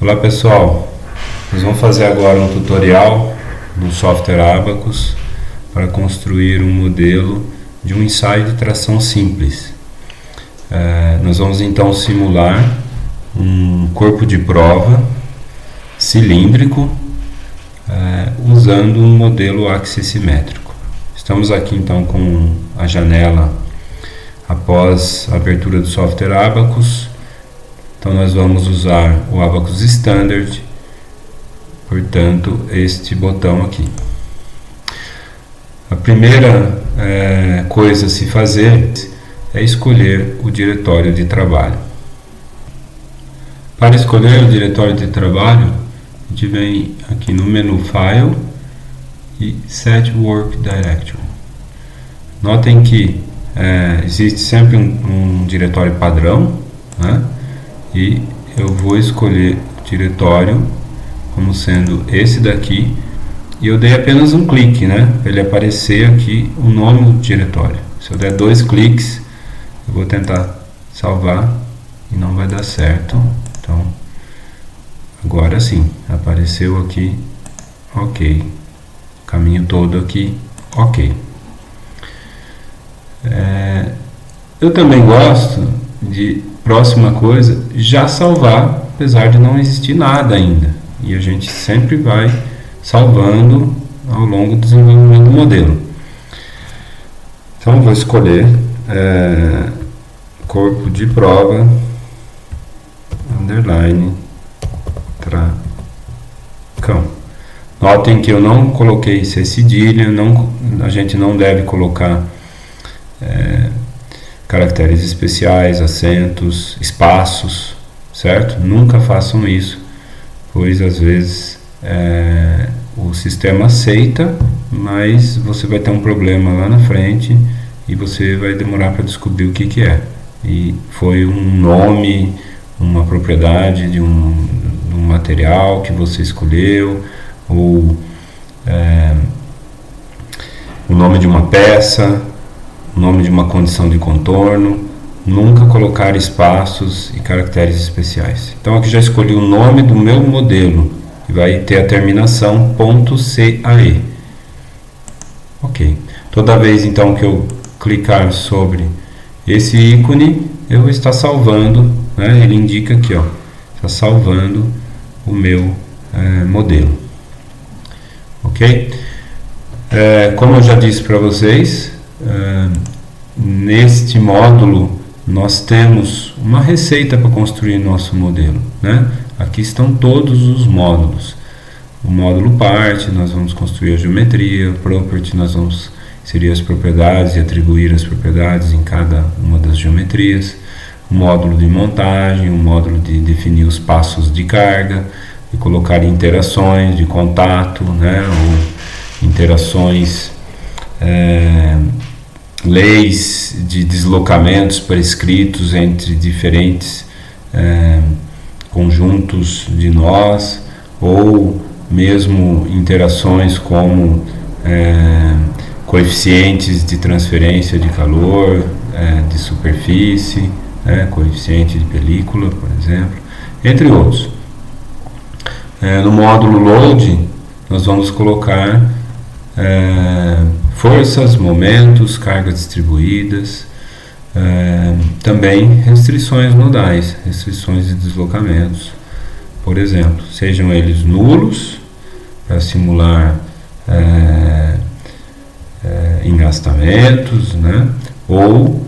Olá pessoal, nós vamos fazer agora um tutorial no software Abacus para construir um modelo de um ensaio de tração simples. Nós vamos então simular um corpo de prova cilíndrico usando um modelo axissimétrico. Estamos aqui então com a janela após a abertura do software Abacus. Então nós vamos usar o Abacus Standard, portanto este botão aqui. A primeira coisa a se fazer é escolher o diretório de trabalho. Para escolher o diretório de trabalho, a gente vem aqui no menu File e Set Work Directory. Notem que existe sempre um diretório padrão, né? E eu vou escolher o diretório como sendo esse daqui, e eu dei apenas um clique, né, para ele aparecer aqui o nome do diretório. Se eu der 2 cliques, eu vou tentar salvar e não vai dar certo. Então agora sim, apareceu aqui, ok, o caminho todo aqui, ok. Eu também gosto de, próxima coisa, já salvar, apesar de não existir nada ainda, e a gente sempre vai salvando ao longo do desenvolvimento do modelo. Então vou escolher corpo de prova underline tracão. Notem que eu não coloquei C cedilha, a gente não deve colocar caracteres especiais, acentos, espaços, certo? Nunca façam isso, pois às vezes o sistema aceita, mas você vai ter um problema lá na frente e você vai demorar para descobrir o que é. E foi um nome, uma propriedade de um material que você escolheu, ou o nome de uma peça, o nome de uma condição de contorno. Nunca colocar espaços e caracteres especiais. Então aqui já escolhi o nome do meu modelo e vai ter a terminação .cae. Ok. Toda vez então que eu clicar sobre esse ícone, eu vou estar salvando, né? Ele indica aqui, ó, está salvando o meu modelo. Ok? Como eu já disse para vocês, neste módulo nós temos uma receita para construir nosso modelo, né? Aqui estão todos os módulos. O módulo parte, nós vamos construir a geometria. Property, nós vamos inserir as propriedades e atribuir as propriedades em cada uma das geometrias. O módulo de montagem, o módulo de definir os passos de carga, de colocar interações de contato, né? Ou interações, leis de deslocamentos prescritos entre diferentes conjuntos de nós, ou mesmo interações como coeficientes de transferência de calor, de superfície, coeficiente de película, por exemplo, entre outros. No módulo load, nós vamos colocar forças, momentos, cargas distribuídas, também restrições nodais, restrições de deslocamentos, por exemplo, sejam eles nulos, para simular engastamentos, né? Ou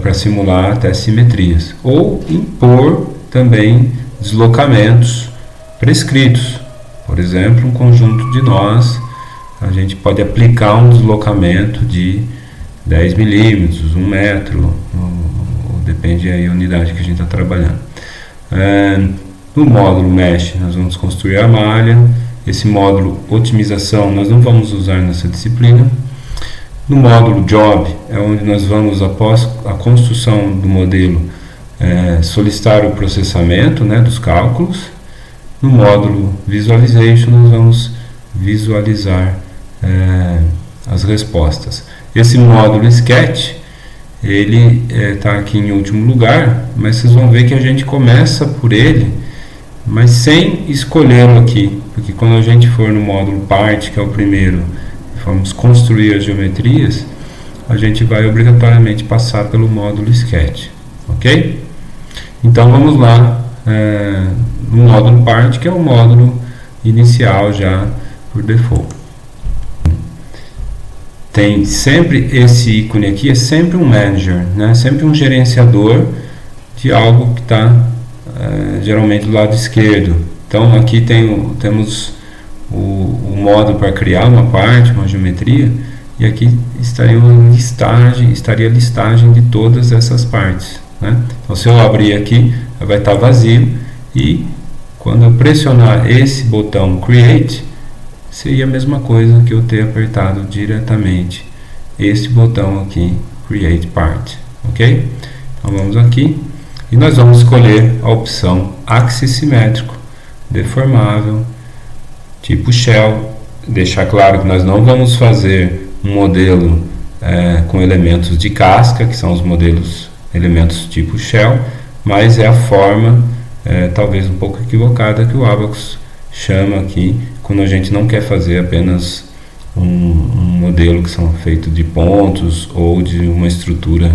para simular até simetrias, ou impor também deslocamentos prescritos, por exemplo, um conjunto de nós. A gente pode aplicar um deslocamento de 10 milímetros, 1 metro, depende aí da unidade que a gente está trabalhando. No módulo Mesh, nós vamos construir a malha. Esse módulo Otimização nós não vamos usar nessa disciplina. No módulo Job é onde nós vamos, após a construção do modelo, solicitar o processamento, né, dos cálculos. No módulo Visualization nós vamos visualizar as respostas. Esse módulo Sketch, ele está aqui em último lugar, mas vocês vão ver que a gente começa por ele mas sem escolhê-lo aqui, porque quando a gente for no módulo parte, que é o primeiro, vamos construir as geometrias, a gente vai obrigatoriamente passar pelo módulo Sketch, ok? Então vamos lá no módulo parte, que é o módulo inicial já por default. Tem sempre esse ícone aqui, é sempre um manager, né? Sempre um gerenciador de algo que está geralmente do lado esquerdo. Então aqui temos o modo para criar uma parte, uma geometria, e aqui estaria a listagem de todas essas partes, né? Então se eu abrir aqui, vai estar vazio, e quando eu pressionar esse botão Create, seria a mesma coisa que eu ter apertado diretamente esse botão aqui, Create Part, ok? Então vamos aqui, e nós vamos escolher a opção Axis Simétrico, Deformável, tipo Shell. Deixar claro que nós não vamos fazer um modelo com elementos de casca, que são os modelos elementos tipo Shell, mas é a forma talvez um pouco equivocada que o Abaqus chama aqui, quando a gente não quer fazer apenas um modelo que são feitos de pontos ou de uma estrutura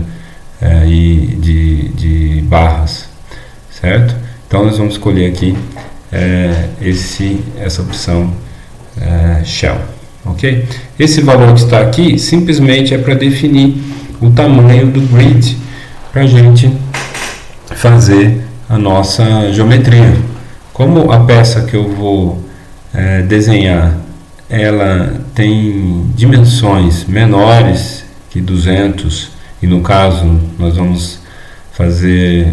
de barras, certo? Então nós vamos escolher aqui essa opção Shell, ok? Esse valor que está aqui simplesmente é para definir o tamanho do grid para a gente fazer a nossa geometria. Como a peça que eu vou desenhar, ela tem dimensões menores que 200, e no caso nós vamos fazer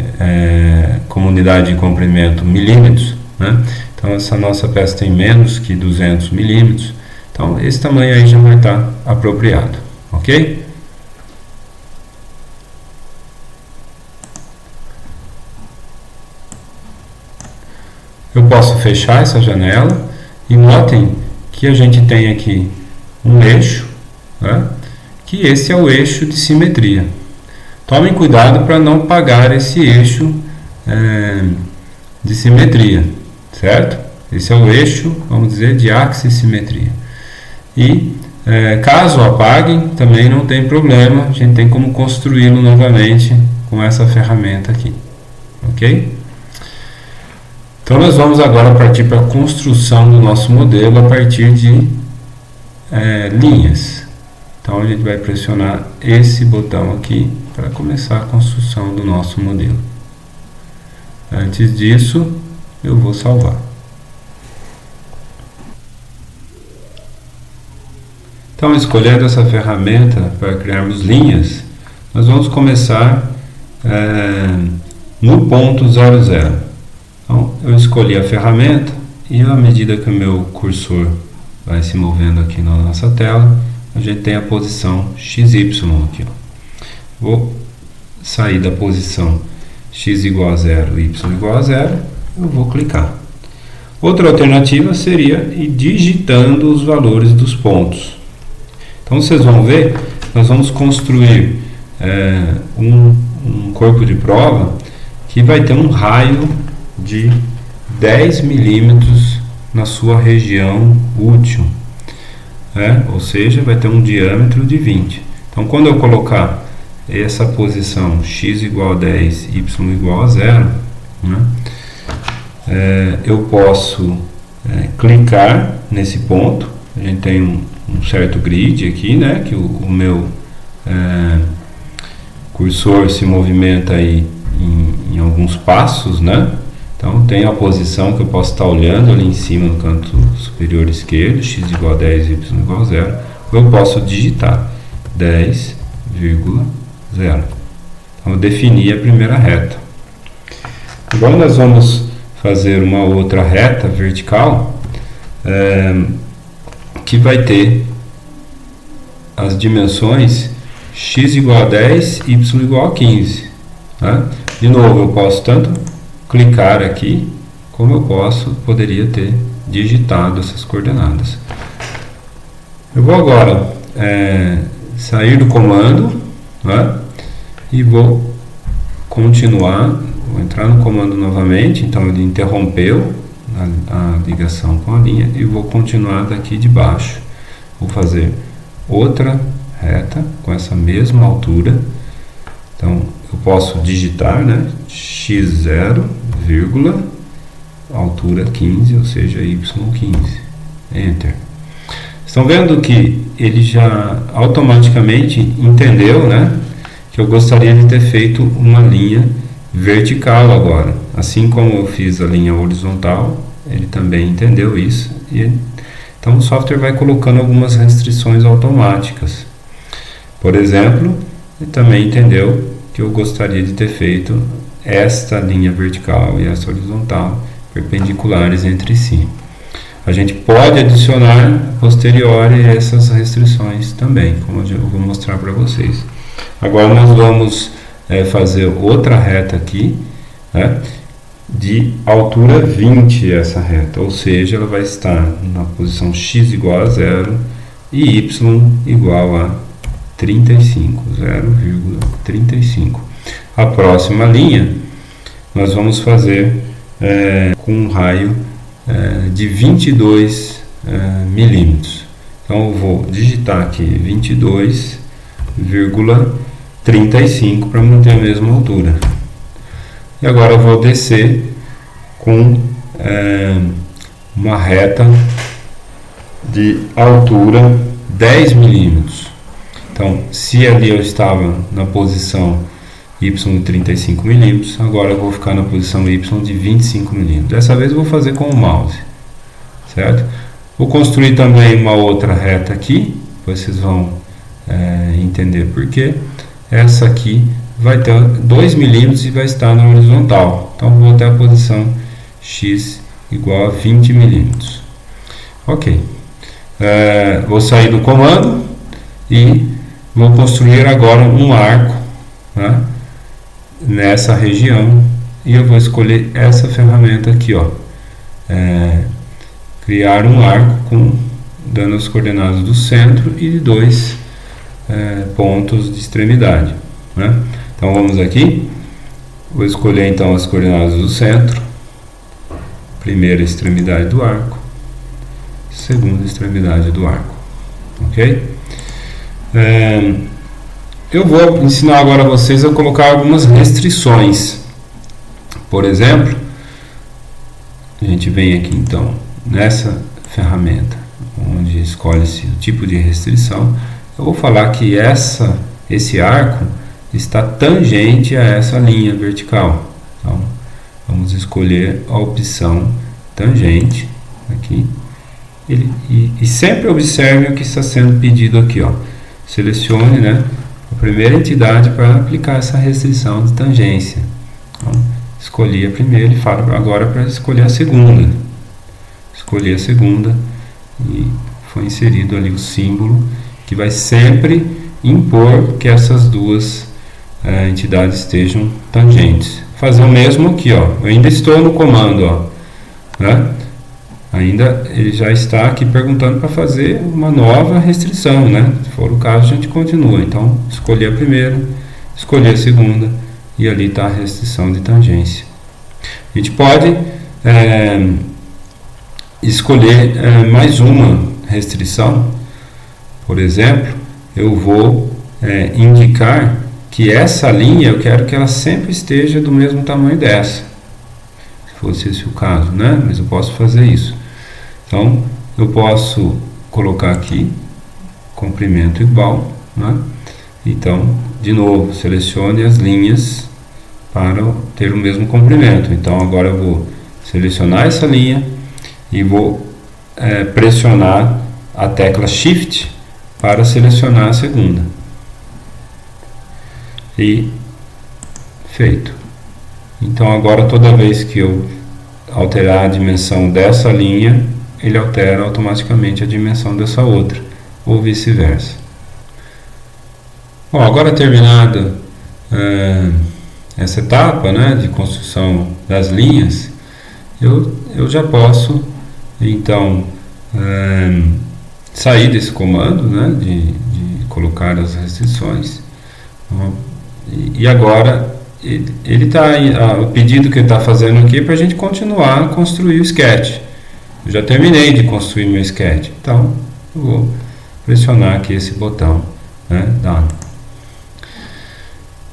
como unidade de comprimento milímetros, né? Então essa nossa peça tem menos que 200 milímetros, então esse tamanho aí já vai estar apropriado, ok? Eu posso fechar essa janela e notem que a gente tem aqui um eixo, né? Que esse é o eixo de simetria. Tomem cuidado para não apagar esse eixo de simetria, certo? Esse é o eixo, vamos dizer, de axis-simetria. E caso apaguem, também não tem problema, a gente tem como construí-lo novamente com essa ferramenta aqui, ok? Então nós vamos agora partir para a construção do nosso modelo a partir de linhas. Então a gente vai pressionar esse botão aqui para começar a construção do nosso modelo. Antes disso, eu vou salvar. Então, escolhendo essa ferramenta para criarmos linhas, nós vamos começar no ponto 00. Então, eu escolhi a ferramenta e à medida que o meu cursor vai se movendo aqui na nossa tela, a gente tem a posição XY aqui, ó. Vou sair da posição x igual a 0, y igual a 0, eu vou clicar. Outra alternativa seria ir digitando os valores dos pontos. Então vocês vão ver, nós vamos construir um corpo de prova que vai ter um raio de 10 milímetros na sua região útil, ou seja, vai ter um diâmetro de 20. Então quando eu colocar essa posição x igual a 10, y igual a 0, né, eu posso clicar nesse ponto. A gente tem um certo grid aqui, né, que o meu cursor se movimenta aí em alguns passos, né? Então tem a posição que eu posso estar olhando ali em cima no canto superior esquerdo, x igual a 10, y igual a 0, ou eu posso digitar 10,0. Então eu defini a primeira reta. Agora nós vamos fazer uma outra reta vertical que vai ter as dimensões x igual a 10, y igual a 15. Tá? De novo, eu posso tanto clicar aqui, como eu poderia ter digitado essas coordenadas. Eu vou agora sair do comando, né, e vou continuar Vou entrar no comando novamente, então ele interrompeu a ligação com a linha e vou continuar daqui de baixo. Vou fazer outra reta com essa mesma altura. Então eu posso digitar, né, x0, vírgula, altura 15, ou seja, y15. Enter. Estão vendo que ele já automaticamente entendeu, né, que eu gostaria de ter feito uma linha vertical agora. Assim como eu fiz a linha horizontal, ele também entendeu isso. Então o software vai colocando algumas restrições automáticas. Por exemplo, ele também entendeu que eu gostaria de ter feito esta linha vertical e esta horizontal perpendiculares entre si. A gente pode adicionar posteriori essas restrições também, como eu vou mostrar para vocês. Agora nós vamos fazer outra reta aqui, né, de altura 20 essa reta, ou seja, ela vai estar na posição x igual a 0 e y igual a 35, 0,35. A próxima linha nós vamos fazer com um raio de 22 milímetros. Então eu vou digitar aqui 22,35 para manter a mesma altura. E agora eu vou descer com uma reta de altura 10 milímetros. Então, se ali eu estava na posição y de 35 milímetros, agora eu vou ficar na posição y de 25 milímetros. Dessa vez eu vou fazer com o mouse, certo? Vou construir também uma outra reta aqui, depois vocês vão entender por quê. Essa aqui vai ter 2 milímetros e vai estar na horizontal. Então vou até a posição x igual a 20 milímetros. Ok. Vou sair do comando e vou construir agora um arco, né, nessa região, e eu vou escolher essa ferramenta aqui, ó, criar um arco dando as coordenadas do centro e de 2 pontos de extremidade, né? Então vamos aqui, vou escolher então as coordenadas do centro, primeira extremidade do arco, segunda extremidade do arco, ok? Eu vou ensinar agora a vocês a colocar algumas restrições. Por exemplo, a gente vem aqui então nessa ferramenta onde escolhe-se o tipo de restrição. Eu vou falar que esse arco está tangente a essa linha vertical. Então vamos escolher a opção tangente aqui e sempre observe o que está sendo pedido aqui, ó. Selecione, né, a primeira entidade para aplicar essa restrição de tangência. Então, escolhi a primeira e falo agora para escolher a segunda. Escolhi a segunda e foi inserido ali o símbolo que vai sempre impor que essas duas entidades estejam tangentes. Fazer o mesmo aqui, ó. Eu ainda estou no comando, ó, né? Ainda ele já está aqui perguntando para fazer uma nova restrição, né? Se for o caso, a gente continua. Então, escolhi a primeira, escolhi a segunda e ali está a restrição de tangência. A gente pode escolher mais uma restrição. Por exemplo, eu vou indicar que essa linha eu quero que ela sempre esteja do mesmo tamanho dessa. Se fosse esse o caso, né? Mas eu posso fazer isso. Então, eu posso colocar aqui comprimento igual, né? Então, de novo, selecione as linhas para ter o mesmo comprimento. Então, agora eu vou selecionar essa linha e vou pressionar a tecla Shift para selecionar a segunda. E feito. Então, agora toda vez que eu alterar a dimensão dessa linha, ele altera automaticamente a dimensão dessa outra, ou vice-versa. Bom, agora terminada essa etapa, né, de construção das linhas, eu já posso então sair desse comando, né, de colocar as restrições, e agora o pedido que ele está fazendo aqui é para a gente continuar a construir o sketch. Eu já terminei de construir meu sketch, então eu vou pressionar aqui esse botão, né, Done.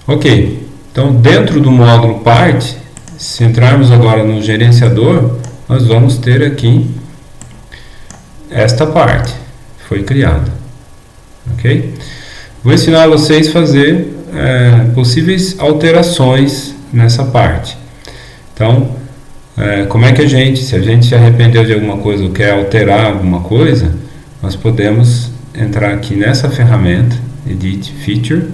Ok, então dentro do módulo Part, se entrarmos agora no gerenciador, nós vamos ter aqui esta parte foi criada, ok? Vou ensinar vocês a fazer possíveis alterações nessa parte. Então, como é que se a gente se arrependeu de alguma coisa ou quer alterar alguma coisa, nós podemos entrar aqui nessa ferramenta, Edit Feature,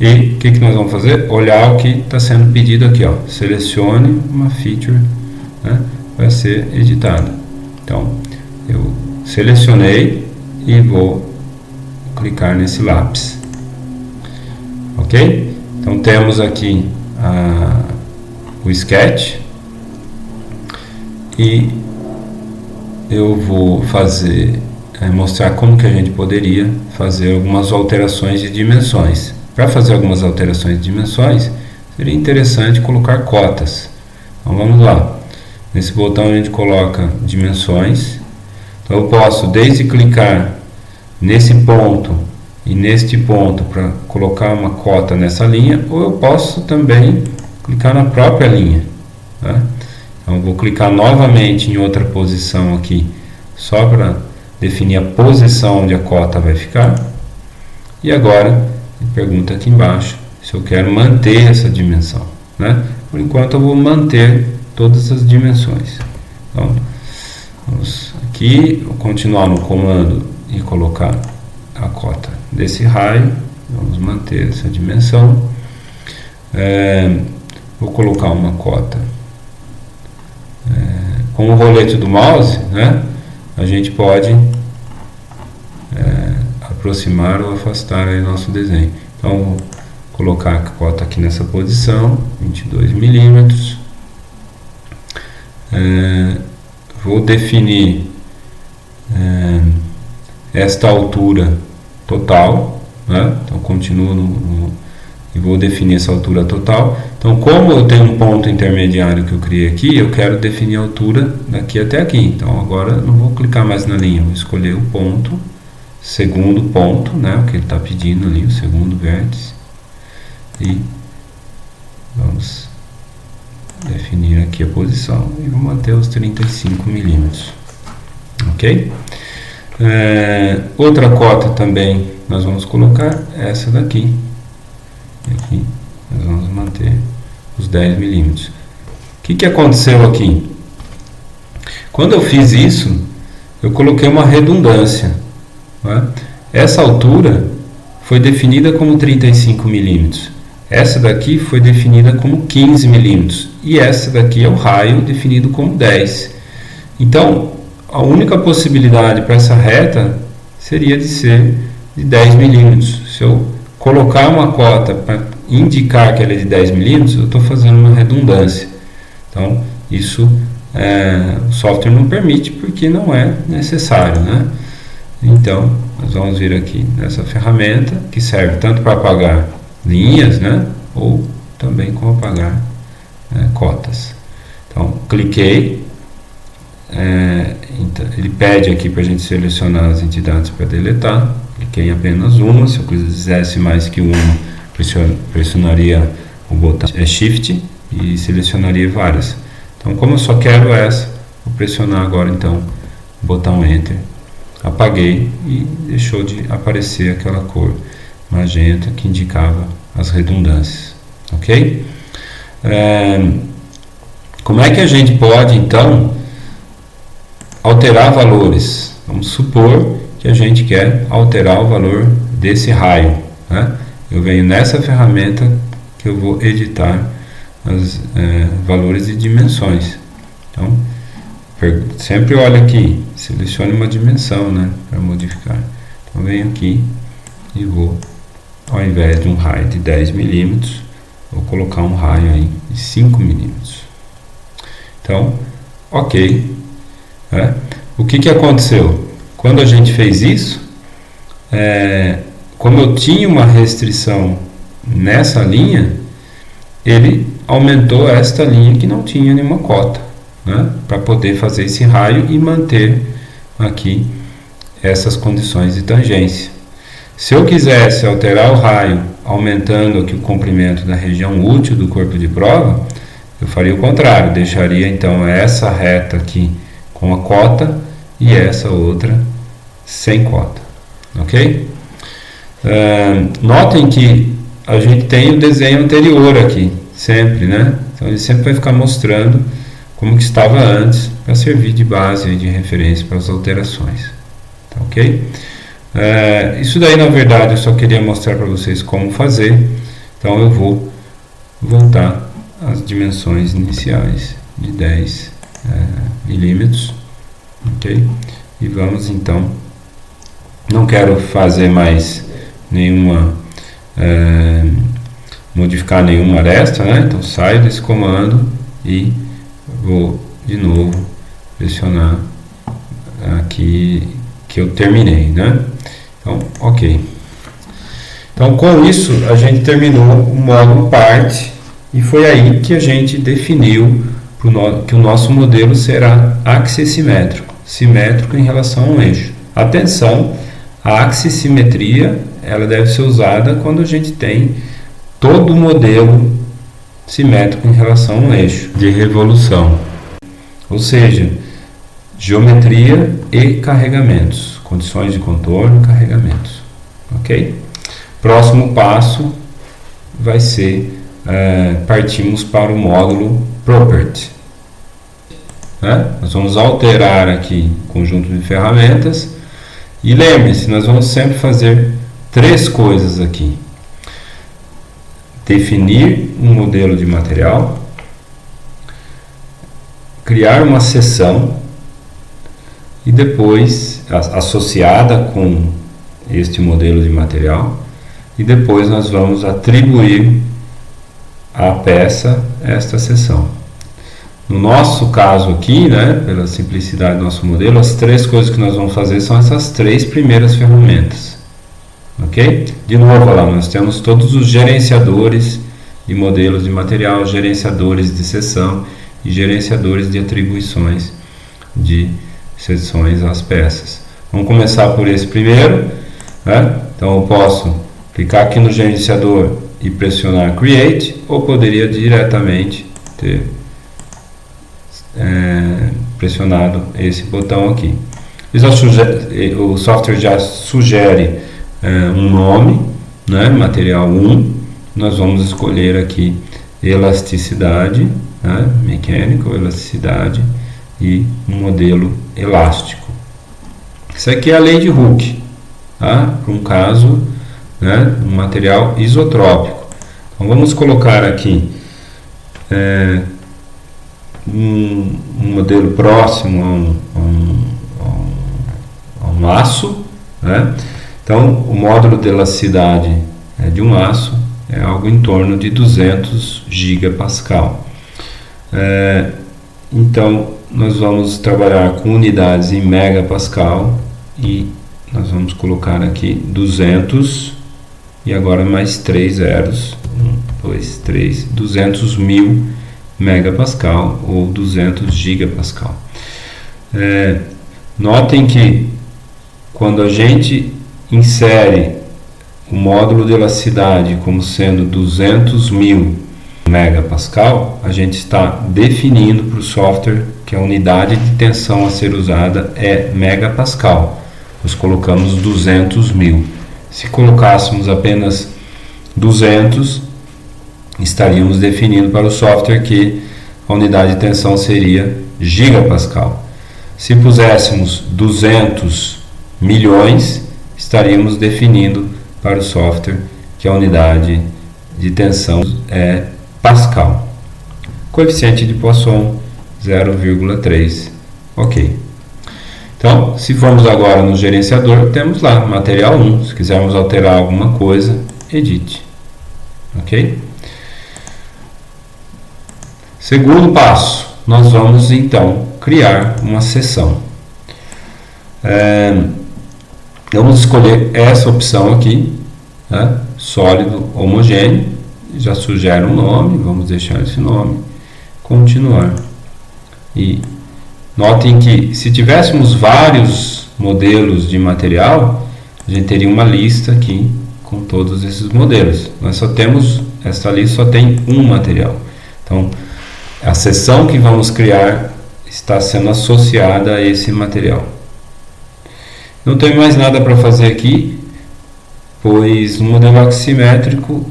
e o que nós vamos fazer? Olhar o que está sendo pedido aqui, ó. Selecione uma feature, né, para ser editada. Então, eu selecionei e vou clicar nesse lápis, ok? Então temos aqui o sketch e eu vou mostrar como que a gente poderia fazer algumas alterações de dimensões. Para fazer algumas alterações de dimensões, seria interessante colocar cotas. Então vamos lá, nesse botão a gente coloca dimensões. Então eu posso desde clicar nesse ponto e neste ponto para colocar uma cota nessa linha, ou eu posso também clicar na própria linha, tá? Então eu vou clicar novamente em outra posição aqui, só para definir a posição onde a cota vai ficar. E agora ele pergunta aqui embaixo se eu quero manter essa dimensão, né? Por enquanto eu vou manter todas as dimensões. Então vamos aqui, vou continuar no comando e colocar a cota desse raio. Vamos manter essa dimensão. Vou colocar uma cota com o rolete do mouse, né? A gente pode aproximar ou afastar aí nosso desenho. Então vou colocar a cota aqui nessa posição, 22 milímetros. Vou definir esta altura total, né? Então continuo e vou definir essa altura total. Então, como eu tenho um ponto intermediário que eu criei aqui, eu quero definir a altura daqui até aqui. Então agora não vou clicar mais na linha, vou escolher o ponto, segundo ponto, né? O que ele está pedindo ali, o segundo vértice, e vamos definir aqui a posição e vou manter os 35 milímetros, ok? Outra cota também nós vamos colocar essa daqui, e aqui nós vamos manter os 10 milímetros. O que aconteceu aqui? Quando eu fiz isso, eu coloquei uma redundância, né? Essa altura foi definida como 35 milímetros. Essa daqui foi definida como 15 milímetros. E essa daqui é o raio definido como 10. Então, a única possibilidade para essa reta seria de ser de 10 milímetros. Se eu colocar uma cota para indicar que ela é de 10 milímetros, eu estou fazendo uma redundância. Então, isso o software não permite porque não é necessário, né? Então, nós vamos vir aqui nessa ferramenta que serve tanto para apagar linhas, né? Ou também como apagar cotas. Então, cliquei. Então, ele pede aqui para a gente selecionar as entidades para deletar. Cliquei em apenas uma. Se eu quisesse mais que uma, pressionaria o botão Shift e selecionaria várias. Então, como eu só quero essa, vou pressionar agora então o botão Enter. Apaguei e deixou de aparecer aquela cor magenta que indicava as redundâncias, ok? Como é que a gente pode então alterar valores? Vamos supor que a gente quer alterar o valor desse raio, né? Eu venho nessa ferramenta que eu vou editar os valores e dimensões. Então, sempre olha aqui, selecione uma dimensão, né, para modificar. Então, venho aqui e vou, ao invés de um raio de 10 milímetros, vou colocar um raio aí de 5 milímetros. Então, ok. O que aconteceu? Quando a gente fez isso, como eu tinha uma restrição nessa linha, ele aumentou esta linha que não tinha nenhuma cota, né, para poder fazer esse raio e manter aqui essas condições de tangência. Se eu quisesse alterar o raio aumentando aqui o comprimento da região útil do corpo de prova, eu faria o contrário, deixaria então essa reta aqui com a cota e essa outra sem cota, ok? Notem que a gente tem o desenho anterior aqui, sempre, né? Então ele sempre vai ficar mostrando como que estava antes, para servir de base e de referência para as alterações, tá, ok? Isso daí na verdade eu só queria mostrar para vocês como fazer, então eu vou voltar às dimensões iniciais de 10 milímetros, ok? E vamos então, não quero fazer mais nenhuma, modificar nenhuma aresta, né? Então saio desse comando e vou de novo pressionar aqui que eu terminei, né? Então, ok. Então, com isso, a gente terminou o módulo parte e foi aí que a gente definiu que o nosso modelo será axissimétrico, simétrico em relação a um eixo. Atenção, a axissimetria ela deve ser usada quando a gente tem todo o modelo simétrico em relação a um eixo de revolução, ou seja, geometria e carregamentos, condições de contorno e carregamentos, ok? Próximo passo vai ser partimos para o módulo property, né? Nós vamos alterar aqui o conjunto de ferramentas e lembre-se, nós vamos sempre fazer 3 coisas aqui: definir um modelo de material, criar uma seção e depois associada com este modelo de material, e depois nós vamos atribuir à peça esta seção. No nosso caso aqui, né, pela simplicidade do nosso modelo, as 3 coisas que nós vamos fazer são essas 3 primeiras ferramentas, ok? De novo, lá nós temos todos os gerenciadores de modelos de material, gerenciadores de seção e gerenciadores de atribuições de seções às peças. Vamos começar por esse primeiro, né? Então eu posso clicar aqui no gerenciador e pressionar Create, ou poderia diretamente ter pressionado esse botão aqui. O software já sugere um nome, né? Material 1, nós vamos escolher aqui elasticidade, né? Mechanical, elasticidade e um modelo elástico. Isso aqui é a lei de Hooke, tá? Para um caso, né, um material isotrópico. Então vamos colocar aqui um modelo próximo a um aço, né? Então o módulo de elasticidade de um aço é algo em torno de 200 gigapascal. Então nós vamos trabalhar com unidades em megapascal e nós vamos colocar aqui 200 e agora mais 3 zeros, 1, 2, 3, 200 mil megapascal ou 200 gigapascal. Notem que quando a gente insere o módulo de elasticidade como sendo 200 mil megapascal, a gente está definindo para o software que a unidade de tensão a ser usada é megapascal. Nós colocamos 200 mil. Se colocássemos apenas 200, estaríamos definindo para o software que a unidade de tensão seria gigapascal. Se puséssemos 200 milhões, estaríamos definindo para o software que a unidade de tensão é pascal. Coeficiente de Poisson 0,3. Ok. Então, se formos agora no gerenciador, temos lá material 1. Se quisermos alterar alguma coisa, edite. Ok? Segundo passo, nós vamos então criar uma seção. Vamos escolher essa opção aqui, né? Sólido homogêneo. já sugere um nome, vamos deixar esse nome, continuar. E notem que se tivéssemos vários modelos de material, a gente teria uma lista aqui com todos esses modelos. Nós só temos, essa lista só tem um material. Então, a seção que vamos criar está sendo associada a esse material. Não tem mais nada para fazer aqui, pois no modelo aximétrico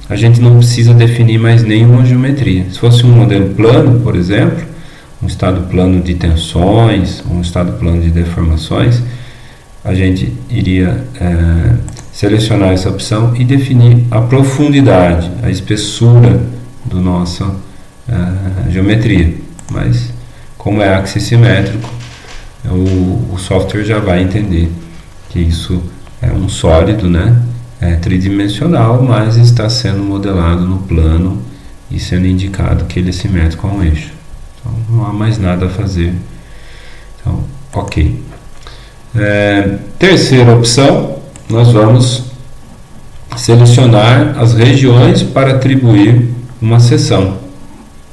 a gente não precisa definir mais nenhuma geometria. Se fosse um modelo plano, por exemplo, um estado plano de tensões, um estado plano de deformações, a gente iria selecionar essa opção e definir a profundidade, a espessura da nossa geometria. Mas, como é axissimétrico, o software já vai entender que isso é um sólido, né? É tridimensional, mas está sendo modelado no plano e sendo indicado que ele é simétrico a um eixo. Então, não há mais nada a fazer. Então, ok. Terceira opção, nós vamos selecionar as regiões para atribuir uma seção.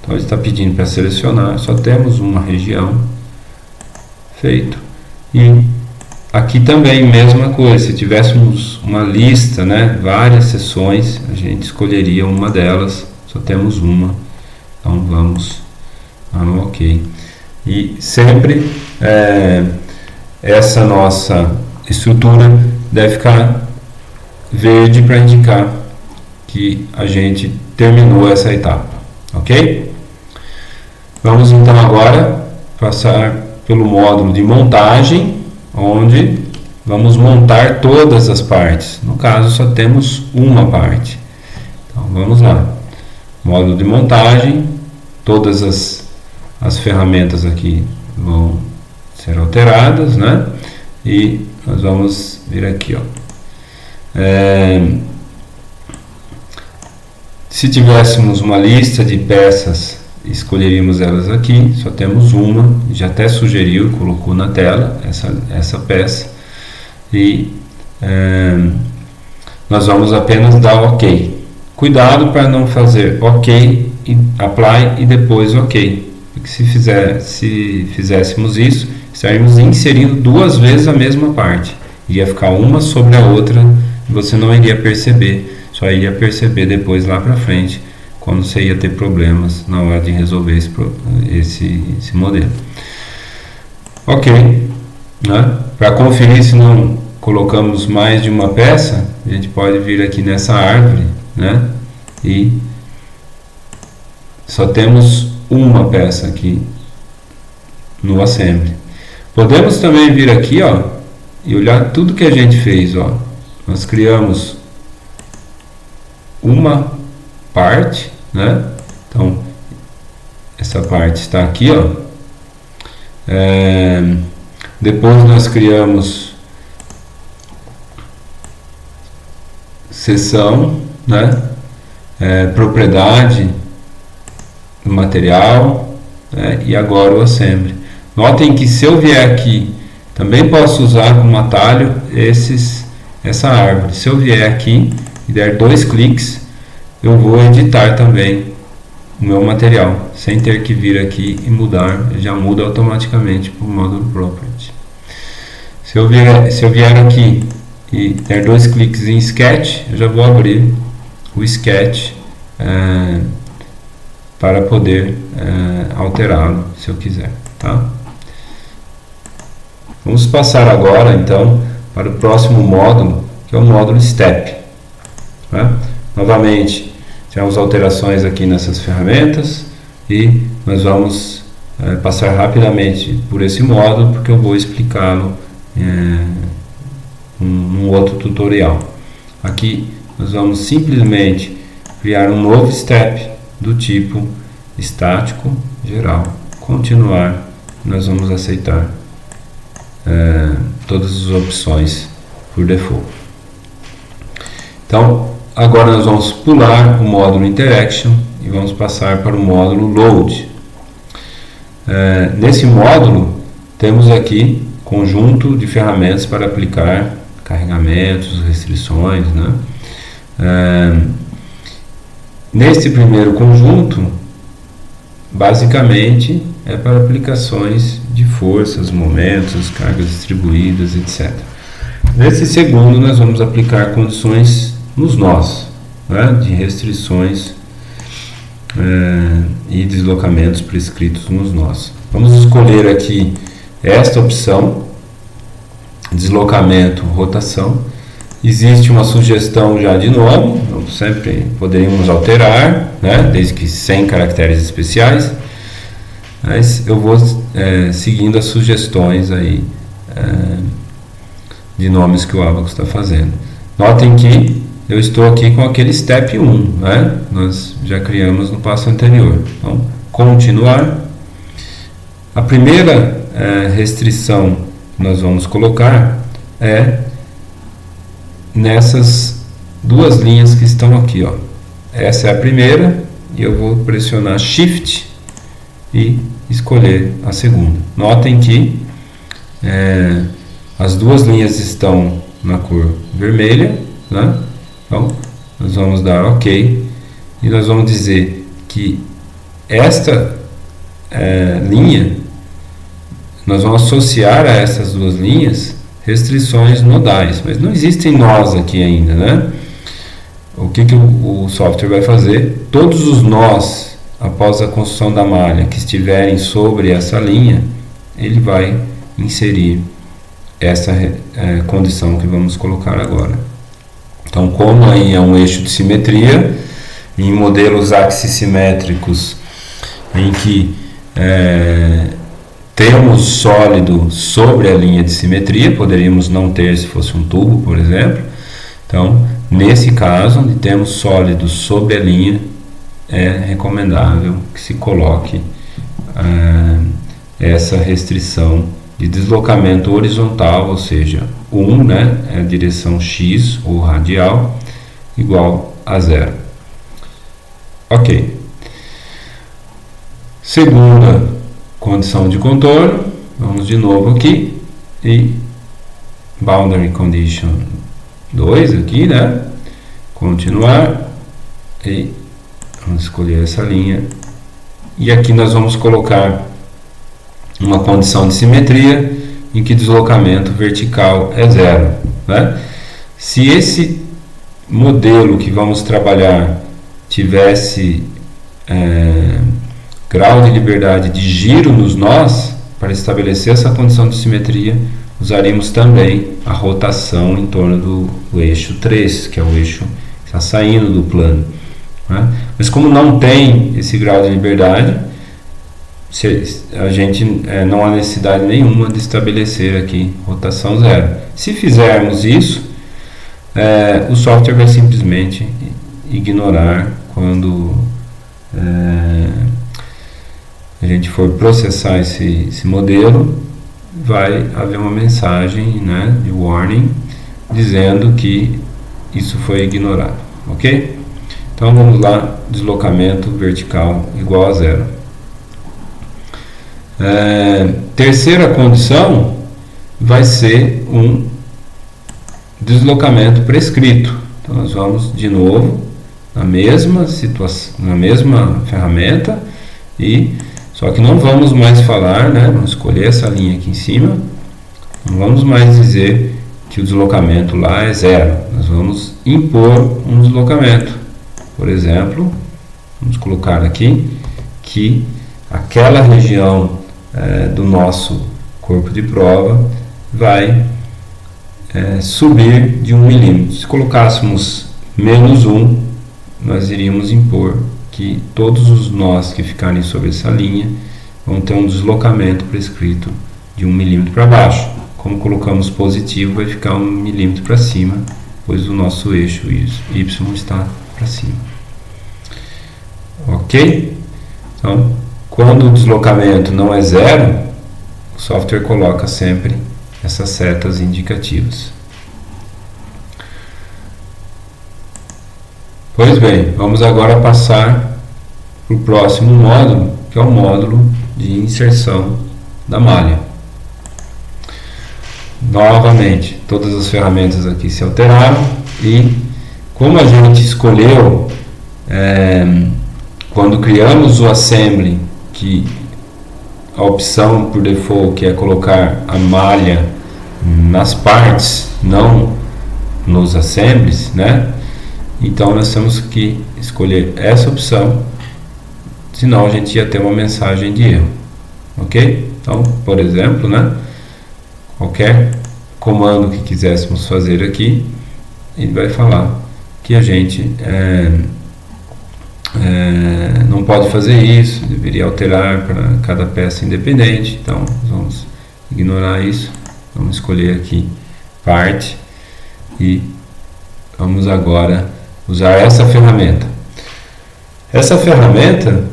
Então, ele está pedindo para selecionar, só temos uma região. Feito. E aqui também, mesma coisa, se tivéssemos uma lista, né, várias seções, a gente escolheria uma delas, só temos uma. Então, vamos no OK. E sempre essa nossa estrutura deve ficar verde para indicar que a gente terminou essa etapa, ok? Vamos então agora passar pelo módulo de montagem, onde vamos montar todas as partes. No caso, só temos uma parte. Então, vamos lá. Módulo de montagem, todas as ferramentas aqui vão ser alteradas, né? E nós vamos vir aqui, ó. Se tivéssemos uma lista de peças, escolheríamos elas aqui. Só temos uma, já até sugeriu, colocou na tela essa peça. E nós vamos apenas dar OK. Cuidado para não fazer OK, apply e depois OK. Porque se fizéssemos isso, estaríamos inserindo duas vezes a mesma parte. Iria ficar uma sobre a outra e você não iria perceber. Só iria perceber depois lá para frente, quando você ia ter problemas na hora de resolver esse modelo. Ok. Né? Para conferir se não colocamos mais de uma peça, a gente pode vir aqui nessa árvore, né? E só temos uma peça aqui no assembly. Podemos também vir aqui, ó, e olhar tudo que a gente fez, ó. Nós criamos uma parte, né? Então essa parte está aqui, ó. Depois nós criamos seção, né? Propriedade do material, né? E agora o assembly. Notem que se eu vier aqui, também posso usar como atalho essa árvore. Se eu vier aqui e der 2 cliques, eu vou editar também o meu material, sem ter que vir aqui e mudar, já muda automaticamente para o módulo Property. Se eu vier aqui e der 2 cliques em Sketch, eu já vou abrir o Sketch para poder alterá-lo, se eu quiser, tá? Vamos passar agora então para o próximo módulo, que é o módulo Step, né? Novamente, temos alterações aqui nessas ferramentas e nós vamos passar rapidamente por esse módulo, porque eu vou explicá-lo num outro tutorial. Aqui nós vamos simplesmente criar um novo step do tipo estático geral, continuar. Nós vamos aceitar todas as opções por default. Então, agora nós vamos pular o módulo Interaction e vamos passar para o módulo Load. Nesse módulo, temos aqui conjunto de ferramentas para aplicar carregamentos, restrições, né? Neste primeiro conjunto, basicamente é para aplicações de forças, momentos, cargas distribuídas, etc. Nesse segundo, nós vamos aplicar condições nos nós, né, de restrições e deslocamentos prescritos nos nós. Vamos escolher aqui esta opção, deslocamento, rotação. Existe uma sugestão já de nome, sempre poderíamos alterar, né, desde que sem caracteres especiais, mas eu vou seguindo as sugestões aí de nomes que o Abacus está fazendo. Notem que eu estou aqui com aquele step 1, né? Nós já criamos no passo anterior. Então, continuar. A primeira restrição que nós vamos colocar é nessas duas linhas que estão aqui, ó. Essa é a primeira e eu vou pressionar Shift e escolher a segunda. Notem que as duas linhas estão na cor vermelha, né? Então, nós vamos dar OK e nós vamos dizer que esta linha, nós vamos associar a essas duas linhas restrições nodais, mas não existem nós aqui ainda, né? O que o software vai fazer? Todos os nós, após a construção da malha, que estiverem sobre essa linha, ele vai inserir essa condição que vamos colocar agora. Então, como aí é um eixo de simetria, em modelos axissimétricos em que temos sólido sobre a linha de simetria, poderíamos não ter se fosse um tubo, por exemplo. Então, nesse caso, onde temos sólido sobre a linha, é recomendável que se coloque essa restrição de deslocamento horizontal, ou seja, 1, né, é a direção X ou radial, igual a 0. Ok. Segunda condição de contorno, vamos de novo aqui, e Boundary Condition 2 aqui, né, continuar, e vamos escolher essa linha, e aqui nós vamos colocar uma condição de simetria em que deslocamento vertical é 0, né? Se esse modelo que vamos trabalhar tivesse grau de liberdade de giro nos nós, para estabelecer essa condição de simetria, usaríamos também a rotação em torno do eixo 3, que é o eixo que está saindo do plano, né? Mas como não tem esse grau de liberdade, a gente não há necessidade nenhuma de estabelecer aqui rotação 0. Se fizermos isso, o software vai simplesmente ignorar quando a gente for processar esse modelo, vai haver uma mensagem, né, de warning dizendo que isso foi ignorado, ok? Então vamos lá, deslocamento vertical igual a 0. Terceira condição vai ser um deslocamento prescrito. Então nós vamos de novo na mesma situação, na mesma ferramenta, e só que não vamos mais falar, né, vamos escolher essa linha aqui em cima, não vamos mais dizer que o deslocamento lá é 0, nós vamos impor um deslocamento. Por exemplo, vamos colocar aqui que aquela região do nosso corpo de prova vai subir de 1 milímetro. Se colocássemos menos 1, nós iríamos impor que todos os nós que ficarem sobre essa linha vão ter um deslocamento prescrito de 1 milímetro para baixo. Como colocamos positivo, vai ficar 1 milímetro para cima, pois o nosso eixo Y está para cima. Ok? Então, quando o deslocamento não é 0, o software coloca sempre essas setas indicativas. Pois bem, vamos agora passar para o próximo módulo, que é o módulo de inserção da malha. Novamente, todas as ferramentas aqui se alteraram, e como a gente escolheu quando criamos o assembly, que a opção por default que é colocar a malha nas partes, não nos assemblies, né? Então nós temos que escolher essa opção, senão a gente ia ter uma mensagem de erro, ok? Então, por exemplo, né, qualquer comando que quiséssemos fazer aqui, ele vai falar que a gente não pode fazer isso, deveria alterar para cada peça independente. Então vamos ignorar isso, vamos escolher aqui parte e vamos agora usar essa ferramenta. Essa ferramenta,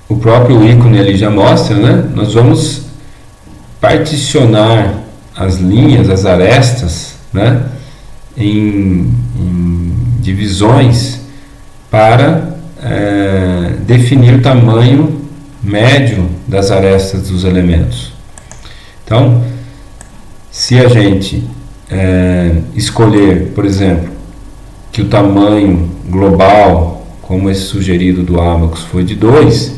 o próprio ícone ali já mostra, né? Nós vamos particionar as linhas, as arestas, né, em divisões para definir o tamanho médio das arestas dos elementos. Então, se a gente escolher, por exemplo, que o tamanho global, como esse sugerido do Abacus, foi de 2,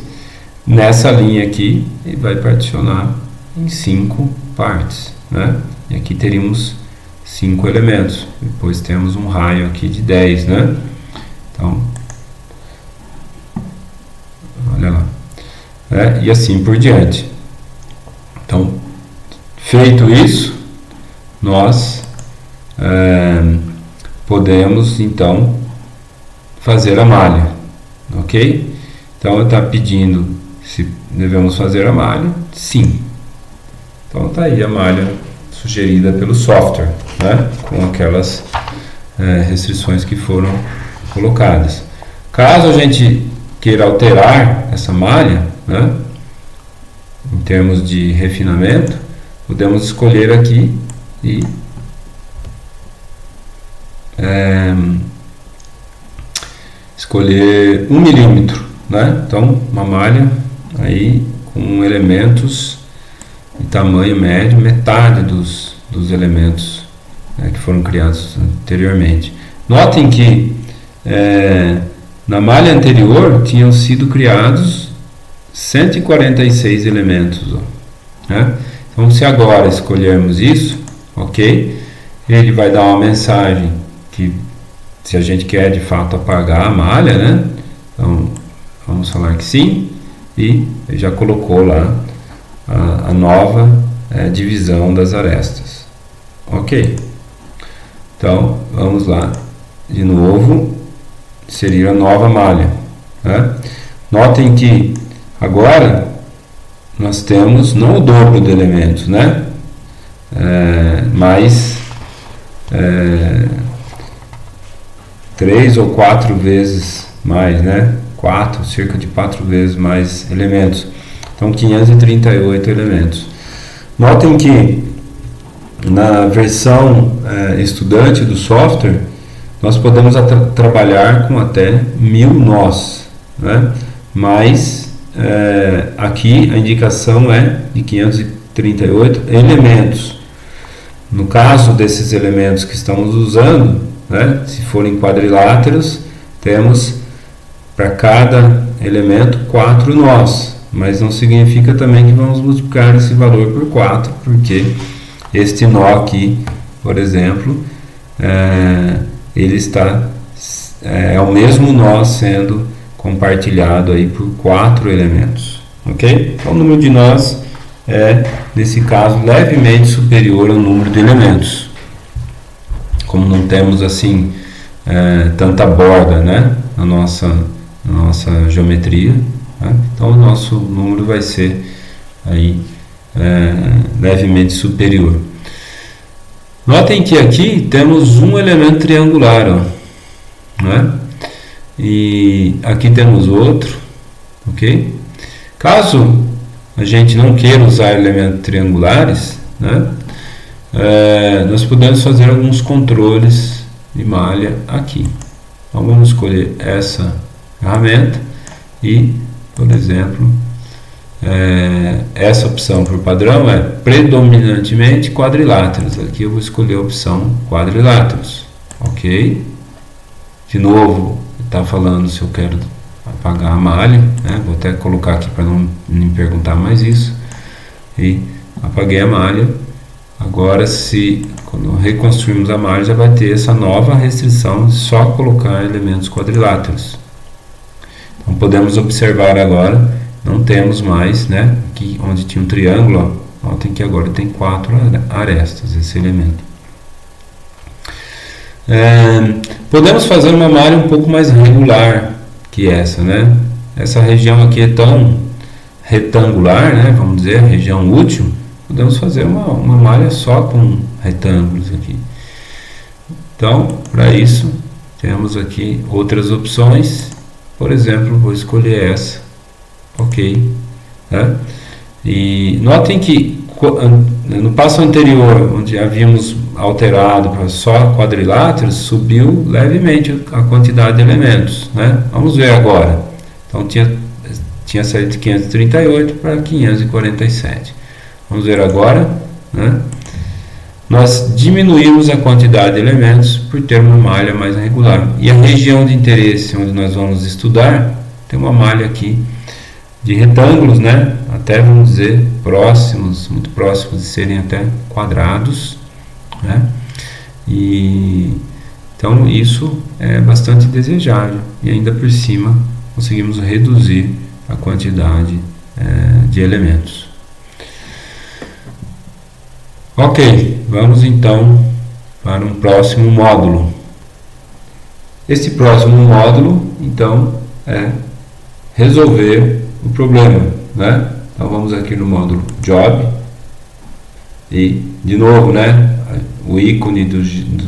nessa linha aqui ele vai particionar em 5 partes, né? E aqui teríamos 5 elementos. Depois temos um raio aqui de 10, né? Então, olha lá, e assim por diante. Então, feito isso, nós podemos então fazer a malha, ok? Então ele está pedindo se devemos fazer a malha, sim. Então está aí a malha sugerida pelo software, né, com aquelas restrições que foram colocadas. Caso a gente queira alterar essa malha, né, em termos de refinamento, podemos escolher aqui e escolher 1 milímetro, né? Então uma malha aí com elementos de tamanho médio, metade dos elementos, né, que foram criados anteriormente. Notem que na malha anterior tinham sido criados 146 elementos, né? Então se agora escolhermos isso, ok, ele vai dar uma mensagem que se a gente quer de fato apagar a malha, né? Então vamos falar que sim, e ele já colocou lá a nova divisão das arestas, ok? Então vamos lá de novo, seria a nova malha, né? Notem que agora nós temos não o dobro de elementos, né? Mas 3 ou 4 vezes mais, né? Cerca de 4 vezes mais elementos. Então 538 elementos. Notem que na versão estudante do software nós podemos trabalhar com até 1000 nós, né? Mas aqui a indicação é de 538 elementos. No caso desses elementos que estamos usando, né, se forem quadriláteros, temos para cada elemento 4 nós, mas não significa também que vamos multiplicar esse valor por 4, porque este nó aqui, por exemplo, ele está o mesmo nó sendo compartilhado aí por 4 elementos, ok? Então o número de nós é, nesse caso, levemente superior ao número de elementos. Como não temos assim tanta borda, né, na nossa geometria, né? Então o nosso número vai ser aí levemente superior. Notem que aqui temos um elemento triangular, ó, né? E aqui temos outro, ok? Caso a gente não queira usar elementos triangulares, né, nós podemos fazer alguns controles de malha aqui. Então vamos escolher essa ferramenta e, por exemplo, essa opção por padrão é predominantemente quadriláteros. Aqui eu vou escolher a opção quadriláteros, ok? De novo, está falando se eu quero apagar a malha, né? Vou até colocar aqui para não me perguntar mais isso. E apaguei a malha. Agora, quando reconstruirmos a malha, já vai ter essa nova restrição de só colocar elementos quadriláteros. Então podemos observar agora, não temos mais, né? Aqui onde tinha um triângulo, ó, notem que agora tem 4 arestas esse elemento. Podemos fazer uma malha um pouco mais regular que essa, né? Essa região aqui é tão retangular, né? Vamos dizer, a região útil. Podemos fazer uma malha só com retângulos aqui. Então, para isso, temos aqui outras opções. Por exemplo, vou escolher essa. Ok. Né? E notem que no passo anterior, onde havíamos alterado para só quadriláteros, subiu levemente a quantidade de elementos, né? Vamos ver agora. Então tinha saído de 538 para 547. Vamos ver agora, né? Nós diminuímos a quantidade de elementos por ter uma malha mais regular. E a região de interesse onde nós vamos estudar tem uma malha aqui de retângulos, né? Até vamos dizer próximos, muito próximos de serem até quadrados, né? E então isso é bastante desejável e ainda por cima conseguimos reduzir a quantidade de elementos. Ok, vamos então para um próximo módulo. Esse próximo módulo então é resolver o problema, né? Então vamos aqui no módulo Job e de novo, né? O ícone do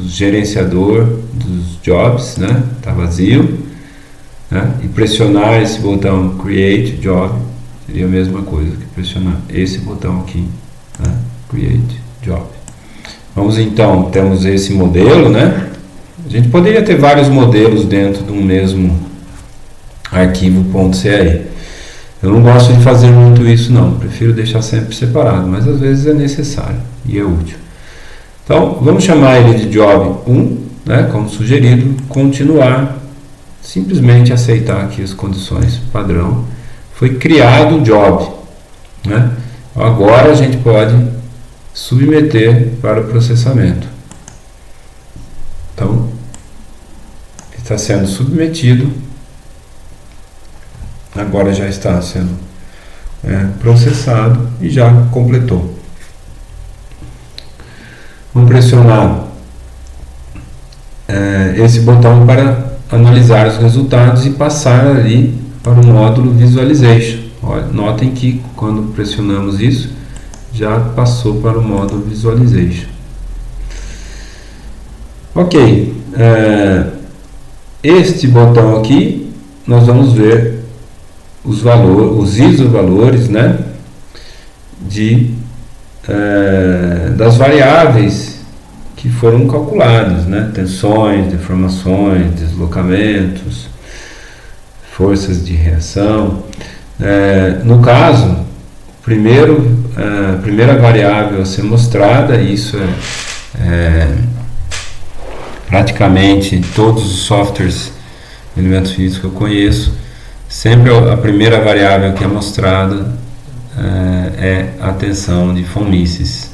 gerenciador dos jobs, né? Tá vazio, né? E pressionar esse botão Create Job seria a mesma coisa que pressionar esse botão aqui, né? Create Job. Vamos então, temos esse modelo, né? A gente poderia ter vários modelos dentro de um mesmo arquivo .ce. Eu não gosto de fazer muito isso não, prefiro deixar sempre separado, mas às vezes é necessário e é útil. Então, vamos chamar ele de Job 1, né, como sugerido, continuar, simplesmente aceitar aqui as condições padrão. Foi criado o Job, né? Agora a gente pode submeter para o processamento. Então, está sendo submetido. Agora já está sendo processado e já completou. Vamos pressionar esse botão para analisar os resultados e passar ali para o módulo Visualization. Olha, notem que quando pressionamos isso, já passou para o módulo Visualization. Ok, este botão aqui, nós vamos ver os isovalores, né, das variáveis que foram calculadas, né, tensões, deformações, deslocamentos, forças de reação. No caso, a primeira variável a ser mostrada, isso praticamente todos os softwares de elementos físicos que eu conheço, sempre a primeira variável que é mostrada é a tensão de von Mises.